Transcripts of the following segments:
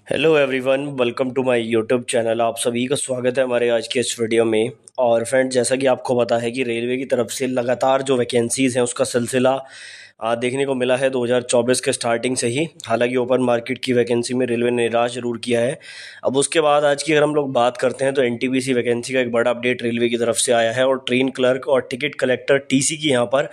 Hello everyone, welcome to my YouTube channel. आप सभी का स्वागत है हमारे आज के इस वीडियो में। और फ्रेंड, जैसा कि आपको पता है कि रेलवे की तरफ से लगातार जो वैकेंसीज़ हैं उसका सिलसिला देखने को मिला है 2024 के स्टार्टिंग से ही। हालांकि ओपन मार्केट की वैकेंसी में रेलवे ने निराश जरूर किया है। अब उसके बाद आज की अगर हम लोग बात करते हैं तो एनटीपीसी वैकेंसी का एक बड़ा अपडेट रेलवे की तरफ से आया है और ट्रेन क्लर्क और टिकट कलेक्टर टीसी की यहाँ पर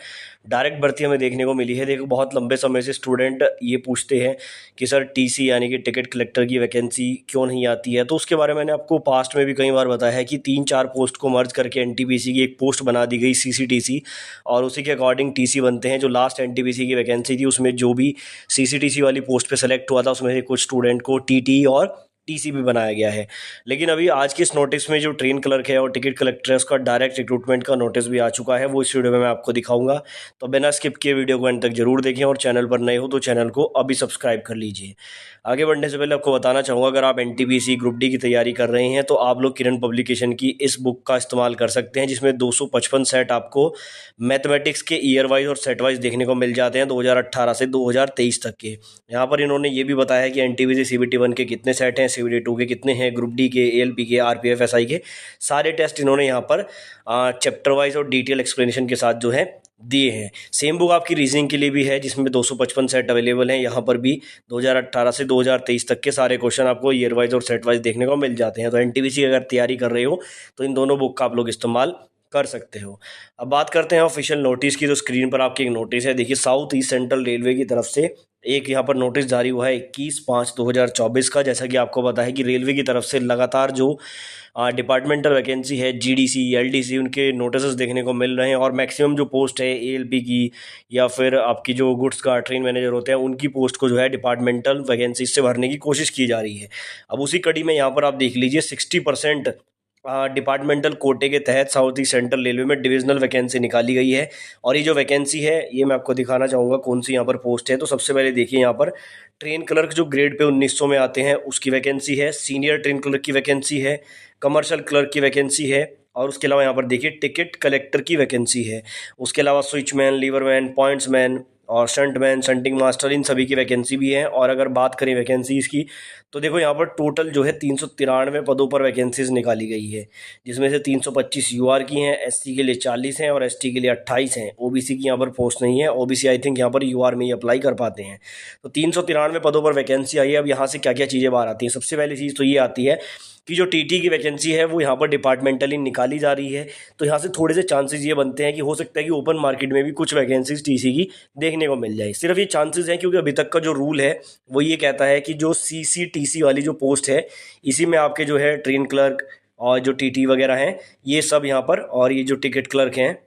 डायरेक्ट भर्ती हमें देखने को मिली है। देखो, बहुत लंबे समय से स्टूडेंट ये पूछते हैं कि सर टीसी यानी कि टिकट कलेक्टर की वैकेंसी क्यों नहीं आती है। तो उसके बारे में मैंने आपको पास्ट में भी कई बार बताया है कि 3-4 पोस्ट को मर्ज करके एनटीपीसी की एक पोस्ट बना दी गई सीसीटीसी, और उसी के अकॉर्डिंग टीसी बनते हैं। जो लास्ट एनटीपीसी की वैकेंसी थी उसमें जो भी सीसीटीसी वाली पोस्ट पे सेलेक्ट हुआ था उसमें से कुछ स्टूडेंट को टीटी और टीसी भी बनाया गया है। लेकिन अभी आज के इस नोटिस में जो ट्रेन क्लर्क है और टिकट कलेक्टर है उसका डायरेक्ट रिक्रूटमेंट का नोटिस भी आ चुका है। वो इस वीडियो में मैं आपको दिखाऊंगा, तो बिना स्किप किए वीडियो को एंड तक जरूर देखें। और चैनल पर नए हो तो चैनल को अभी सब्सक्राइब कर लीजिए। आगे बढ़ने से पहले आपको बताना चाहूँगा, अगर आप एनटीपीसी ग्रुप डी की तैयारी कर रहे हैं तो आप लोग किरण पब्लिकेशन की इस बुक का इस्तेमाल कर सकते हैं, जिसमें 255 सेट आपको मैथमेटिक्स के ईयर वाइज और सेट वाइज देखने को मिल जाते हैं 2018 से 2023 तक के। यहाँ पर इन्होंने ये भी बताया है कि एनटीपीसी सीबीटी 1 के कितने सेट हैं, सीबीटी 2 के कितने हैं, ग्रुप डी के, एएलपी के, आरपीएफ एसआई के सारे टेस्ट इन्होंने यहाँ पर चैप्टर वाइज और डिटेल एक्सप्लेनेशन के साथ जो है दिए हैं। सेम बुक आपकी रीजनिंग के लिए भी है जिसमें 255 सेट अवेलेबल हैं। यहाँ पर भी 2018 से 2023 तक के सारे क्वेश्चन आपको ईयर वाइज और सेट वाइज देखने को मिल जाते हैं। तो एनटीपीसी अगर तैयारी कर रहे हो तो इन दोनों बुक का आप लोग इस्तेमाल कर सकते हो। अब बात करते हैं ऑफिशियल नोटिस की। तो स्क्रीन पर आपकी एक नोटिस है, देखिए, साउथ ईस्ट सेंट्रल रेलवे की तरफ से एक यहाँ पर नोटिस जारी हुआ है 21/5/2024 का। जैसा कि आपको पता है कि रेलवे की तरफ से लगातार जो डिपार्टमेंटल वैकेंसी है, जीडीसी, एलडीसी, उनके नोटिस देखने को मिल रहे हैं। और मैक्सिमम जो पोस्ट है एएलपी की या फिर आपकी जो गुड्स का ट्रेन मैनेजर होते हैं उनकी पोस्ट को जो है डिपार्टमेंटल वैकेंसी से भरने की कोशिश की जा रही है। अब उसी कड़ी में यहाँ पर आप देख लीजिए 60% डिपार्टमेंटल कोटे के तहत साउथ ईस्ट सेंट्रल रेलवे में डिविजनल वैकेंसी निकाली गई है। और ये जो वैकेंसी है ये मैं आपको दिखाना चाहूँगा कौन सी यहाँ पर पोस्ट है। तो सबसे पहले देखिए, यहाँ पर ट्रेन क्लर्क जो ग्रेड पे 1900 में आते हैं उसकी वैकेंसी है, सीनियर ट्रेन क्लर्क की वैकेंसी है, कमर्शियल क्लर्क की वैकेंसी है, और उसके अलावा यहाँ पर देखिए टिकट कलेक्टर की वैकेंसी है। उसके अलावा स्विचमैन, लीवरमैन, पॉइंट्समैन और शंटमैन, शंटिंग मास्टर, इन सभी की वैकेंसी भी है। और अगर बात करें वैकेंसीज़ की तो देखो, यहाँ पर टोटल जो है 393 पदों पर वैकेंसीज निकाली गई है, जिसमें से 325 यूआर की हैं, एससी के लिए 40 हैं और एसटी के लिए 28 हैं। ओबीसी की यहाँ पर पोस्ट नहीं है, ओबीसी आई थिंक यहाँ पर यूआर में ही अप्लाई कर पाते हैं। तो 393 पदों पर वैकेंसी आई है। अब यहाँ से क्या क्या चीज़ें बाहर आती हैं। सबसे पहली चीज़ तो ये आती है कि जो टीटी की वैकेंसी है वो यहाँ पर डिपार्टमेंटली निकाली जा रही है। तो यहाँ से थोड़े से चांसेस ये बनते हैं कि हो सकता है कि ओपन मार्केट में भी कुछ वैकेंसीज टीसी की देखने को मिल जाए। सिर्फ ये चांसेस हैं क्योंकि अभी तक का जो रूल है वो ये कहता है कि जो सीसीटीसी वाली जो पोस्ट है इसी में आपके जो है ट्रेन क्लर्क और जो टीटी वगैरह हैं ये सब यहाँ पर, और ये जो टिकट क्लर्क हैं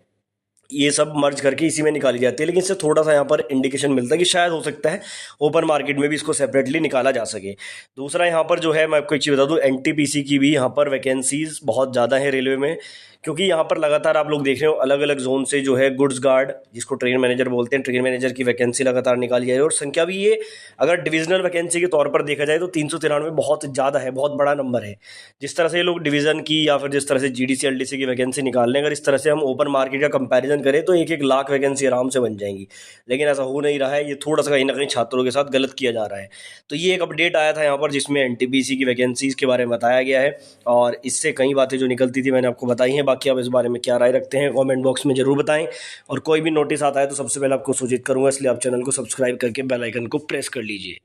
ये सब मर्ज करके इसी में निकाली जाती है। लेकिन इससे थोड़ा सा यहाँ पर इंडिकेशन मिलता है कि शायद हो सकता है ओपन मार्केट में भी इसको सेपरेटली निकाला जा सके। दूसरा यहाँ पर जो है मैं आपको एक चीज़ बता दूँ, एनटीपीसी की भी यहाँ पर वैकेंसीज बहुत ज़्यादा है रेलवे में, क्योंकि यहाँ पर लगातार आप लोग देख रहे हो अलग अलग जोन से जो है गुड्स गार्ड, जिसको ट्रेन मैनेजर बोलते हैं, ट्रेन मैनेजर की वैकेंसी लगातार निकाली जा रही है। और संख्या भी ये अगर डिविजनल वैकेंसी के तौर पर देखा जाए तो 393 बहुत ज़्यादा है, बहुत बड़ा नंबर है। जिस तरह से ये लोग डिवीज़न की या फिर जिस तरह से जीडीसी एलडीसी की वैकेंसी निकाल लें, अगर इस तरह से हम ओपन मार्केट का कंपैरिजन करें तो 1-1 लाख वैकेंसी आराम से बन जाएंगी। लेकिन ऐसा हो नहीं रहा है, ये थोड़ा सा कहीं ना कहीं छात्रों के साथ गलत किया जा रहा है। तो ये एक अपडेट आया था यहाँ पर जिसमें एनटीपीसी की वैकेंसीज़ के बारे में बताया गया है, और इससे कई बातें जो निकलती थी मैंने आपको बताई हैं। बाकी आप इस बारे में क्या राय रखते हैं कमेंट बॉक्स में जरूर बताएं। और कोई भी नोटिस आता है तो सबसे पहले आपको सूचित करूंगा, इसलिए आप चैनल को सब्सक्राइब करके बेल आइकन को प्रेस कर लीजिए।